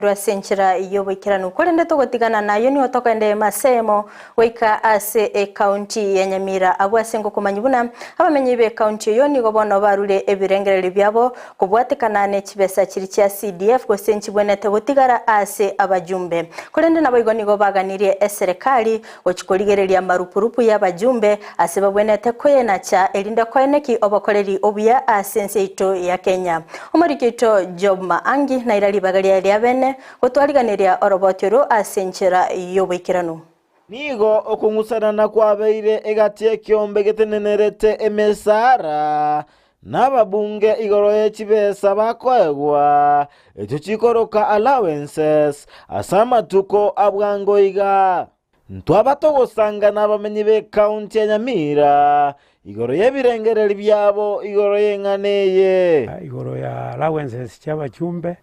Rwasenchera iyo wikiranu kurende togotigana nayo ni otokende masemo wika ase county ya Nyamira abwasengo kumanyibuna abamenyi be county yo ni gobono barure ebirengereri byabo kubwatekana ne kibesa kiri kya CDF go senchi bwenete gotigara ase abajumbe kurende nabo igoni go baganirie eserikali okikoligereria marupurupu y'abajumbe ase babwenete koyena cha elinda koyeneki obakoleri obuya ase nseito ya Kenya omorikito Job Maangi na irali bagalia lyabene gutwariganiria orobotero asenchera yobekirano nigo okungusana kwabeire egatie kyombe getenenerete emesara n'ababunge igoro y'ekibesa bakoegwa ekyo kikoroka allowances asamatuko abwangoiga ntwabatogosanga n'abamenyi be county ya Nyamira igoro y'ebirengereri byabo igoro y'enganeye igoro ya allowances cy'abajumbe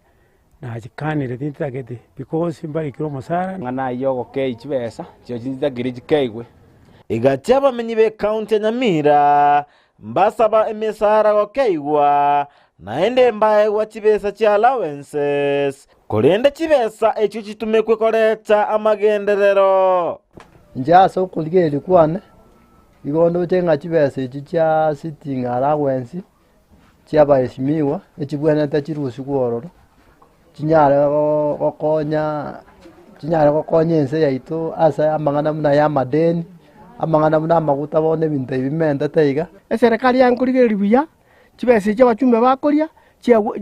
na chikanire tintagete because mbali kiro musara ngana yogo ke chibesa cyo chintagire chikeigwe igati abamenyi be county ya Nyamira mbasaba emisara gokeigwa naende mbaye wa chibesa cha allowances korende chibesa ekyo kitumekwe koreta amagenderero njaso kuligere kwane igondo chenga chibesa ekyo cha sitting allowance cyabaheshimiwa ekibwana tachirusi kuororo chinyare gokonya ense yaitu asa amangana muna ya madeni amangana muna maguta bone bintu bimenda taiga eserikali yankuligere biya kibese cy'abachumbe bakoria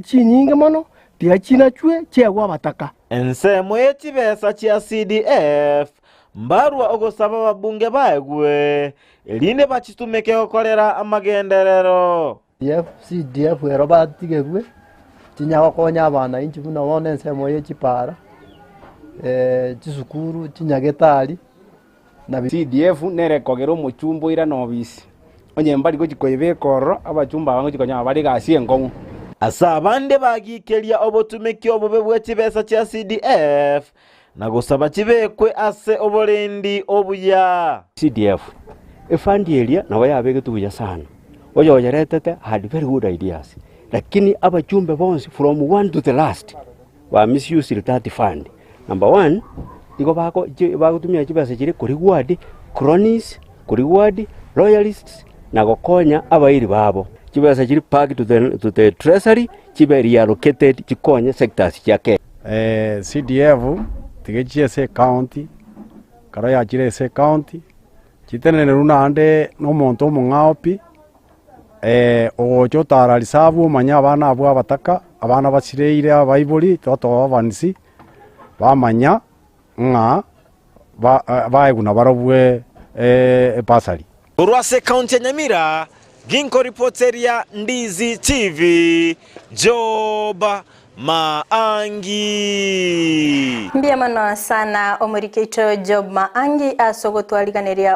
chinyinge mono tiga china chwe cyegwa bataka ense moye kibesa kya CDF mbarwa ogosaba babunge baegwe elinde bachitumeke okorera amagenderero CDF ero batigegwe tinyago konya abana inchi buna wone nsemo ye chipara chisukuru chinyagetari na CDF nerekogero muchumbo ira nobisi onye mbali go chikoyebe korro abachumba bango chikonya bali gasie ngongu asa abande bagikeria obotumeki obobe bwe kibesa kya CDF na gusaba kibekwe ase oborendi obuya CDF efandi elia nawe yabege tubuya sana oyo yaretete had very good ideas lakini abachumbe bonse from one to the last wa misuse that fund. Number one, iko bako tumia kibasa kiri kuri ward cronies, kuri ward loyalists na gokonya abairi babo. Kibasa kiri packed to the treasury, kibe reallocated kikonye sectors kyake. CDF tigeje se county karo ya kire se county kitenene runa ande no monto mungaopi ocho tararisabu manya abana abo abataka abana basireire abayiboli toto abanisi bamanya nga baeguna barobwe pasali Urwase county ya Nyamira ginko reporteria Ndizi TV Job Maangi ndiye mano sana omurikito Job Maangi asogotwaliganiria